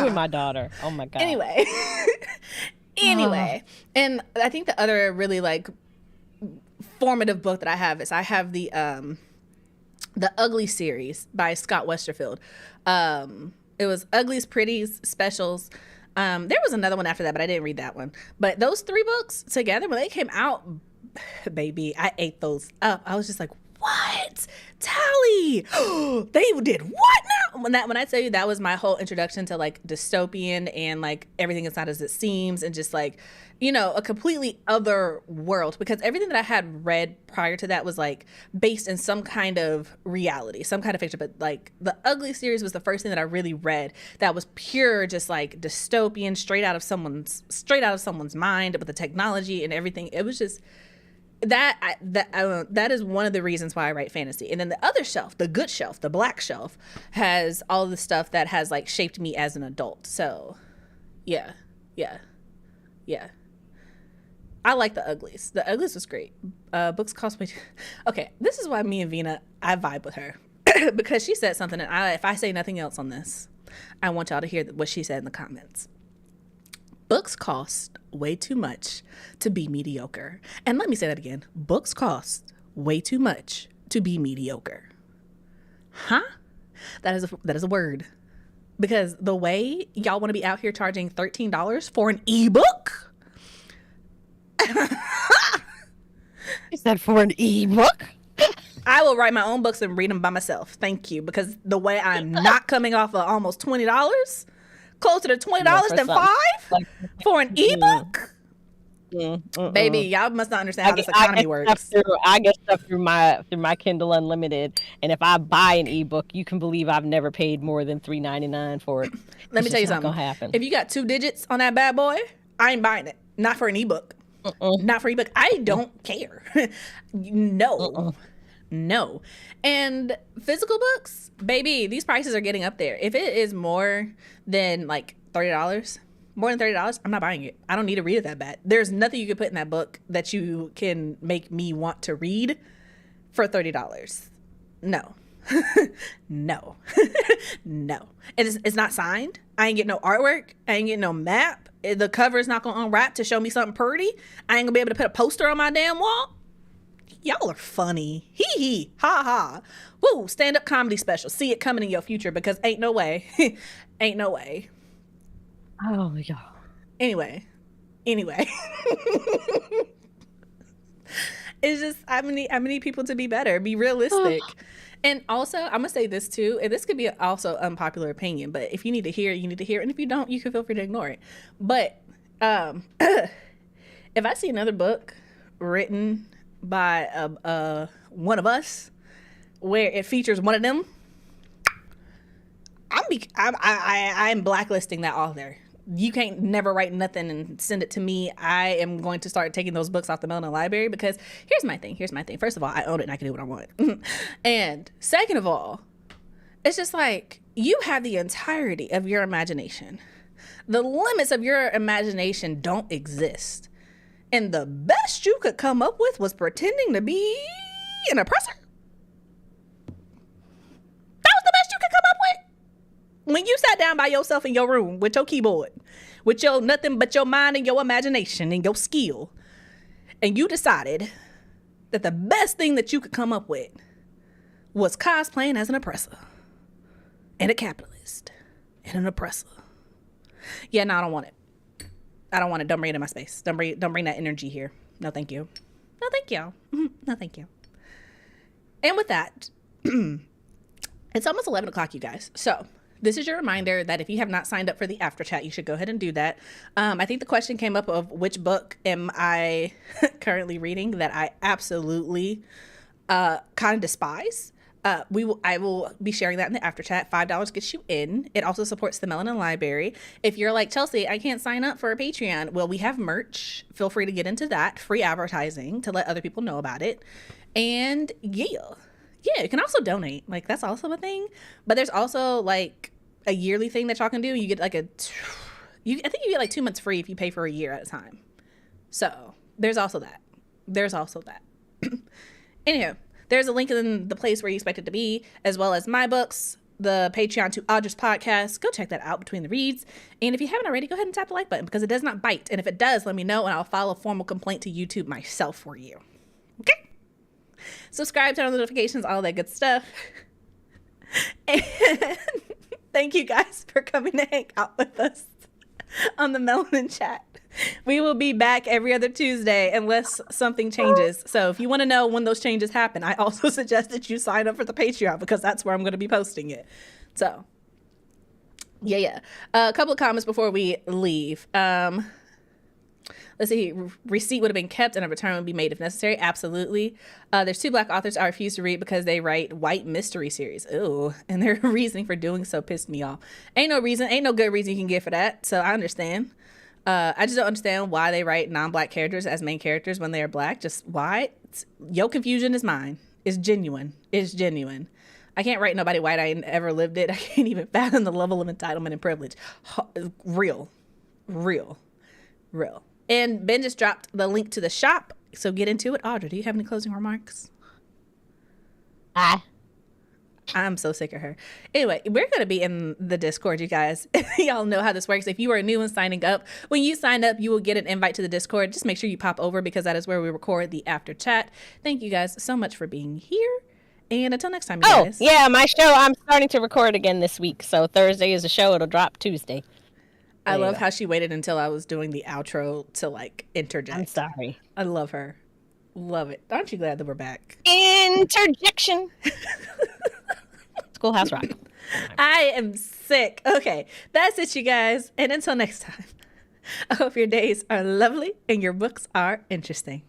and my daughter. Oh my God. Anyway. And I think the other really like formative book that I have is the Ugly series by Scott Westerfield. It was Uglies, Pretties, Specials. There was another one after that, but I didn't read that one. But those 3 books together, when they came out, baby, I ate those up. I was just like, what? Tally! They did what now? When I tell you that was my whole introduction to like dystopian and like everything is not as it seems, and just like, a completely other world, because everything that I had read prior to that was like based in some kind of reality, some kind of fiction. But like the Ugly series was the first thing that I really read that was pure, just like dystopian, straight out of someone's mind, with the technology and everything. It was just that is one of the reasons why I write fantasy. And then the other shelf, the good shelf, the black shelf, has all the stuff that has like shaped me as an adult. So yeah. I like the Uglies. The Uglies was great. Books cost me. Okay, this is why me and Vina, I vibe with her. Because she said something, and if I say nothing else on this, I want y'all to hear what she said in the comments. Books cost way too much to be mediocre. And let me say that again. Books cost way too much to be mediocre. Huh? That is a word. Because the way y'all want to be out here charging $13 for an ebook? Is that for an ebook? I will write my own books and read them by myself. Thank you. Because the way I'm not coming off of almost $20, closer to $20 than $5 for an ebook? Baby, y'all must not understand how this economy works. I get stuff through my Kindle Unlimited, and if I buy an ebook, you can believe I've never paid more than $3.99 for it. Let me tell you something. If you got 2 digits on that bad boy, I ain't buying it. Not for an ebook. Not for ebook. I don't care. No. No. And physical books, baby, these prices are getting up there. If it is more than like $30, I'm not buying it. I don't need to read it that bad. There's nothing you can put in that book that you can make me want to read for $30. No. No. No. It's not signed. I ain't getting no artwork. I ain't getting no map. The cover is not going to unwrap to show me something pretty. I ain't going to be able to put a poster on my damn wall. Y'all are funny. Hee hee. Ha ha. Woo. Stand-up comedy special. See it coming in your future because ain't no way. Ain't no way. Oh, y'all. Anyway. It's just, I need people to be better. Be realistic. And also, I'm going to say this too. And this could be also unpopular opinion. But if you need to hear it, you need to hear it. And if you don't, you can feel free to ignore it. But if I see another book written by one of us where it features one of them, I'm blacklisting that author. You can't never write nothing and send it to me. I am going to start taking those books off the Melanin Library because here's my thing. First of all, I own it and I can do what I want. And second of all, it's just like you have the entirety of your imagination. The limits of your imagination don't exist. And the best you could come up with was pretending to be an oppressor. That was the best you could come up with. When you sat down by yourself in your room with your keyboard, with your nothing but your mind and your imagination and your skill, and you decided that the best thing that you could come up with was cosplaying as an oppressor and a capitalist and an oppressor. Yeah, no, I don't want it. I don't want it. Don't bring it in my space. Don't bring that energy here. No, thank you. No, thank you. No, thank you. And with that, it's almost 11 o'clock, you guys. So this is your reminder that if you have not signed up for the after chat, you should go ahead and do that. I think the question came up of which book am I currently reading that I absolutely kind of despise. I will be sharing that in the after chat. $5 gets you in. It also supports the Melanin Library. If you're like, Chelsea, I can't sign up for a Patreon. Well, we have merch. Feel free to get into that. Free advertising to let other people know about it. And yeah, you can also donate. Like, that's also a thing. But there's also like a yearly thing that y'all can do. You get like I think you get like 2 months free if you pay for a year at a time. So there's also that. Anywho. There's a link in the place where you expect it to be, as well as my books, the Patreon to Audra's podcast. Go check that out between the reads. And if you haven't already, go ahead and tap the like button because it does not bite. And if it does, let me know and I'll file a formal complaint to YouTube myself for you. Okay? Subscribe, turn on the notifications, all that good stuff. And thank you guys for coming to hang out with us on the Melanin Chat. We will be back every other Tuesday unless something changes. So if you want to know when those changes happen, I also suggest that you sign up for the Patreon because that's where I'm going to be posting it. So, yeah. A couple of comments before we leave. Let's see. Receipt would have been kept and a return would be made if necessary. Absolutely. There's 2 Black authors I refuse to read because they write white mystery series. Ooh. And their reasoning for doing so pissed me off. Ain't no good reason you can get for that. So I understand. I just don't understand why they write non-Black characters as main characters when they are Black. Just why? Your confusion is mine. It's genuine. I can't write nobody white. I ain't ever lived it. I can't even fathom the level of entitlement and privilege. Real. And Ben just dropped the link to the shop, so get into it. Audra, do you have any closing remarks? I'm so sick of her. Anyway, we're going to be in the Discord, you guys. Y'all know how this works. If you are new and signing up, when you sign up, you will get an invite to the Discord. Just make sure you pop over because that is where we record the after chat. Thank you guys so much for being here. And until next time, you guys. Oh, yeah, my show, I'm starting to record again this week. So Thursday is a show. It'll drop Tuesday. I love how she waited until I was doing the outro to like interject. I'm sorry. I love her. Love it. Aren't you glad that we're back? Interjection. Schoolhouse Rock. I am sick. Okay, that's it, you guys. And until next time, I hope your days are lovely and your books are interesting.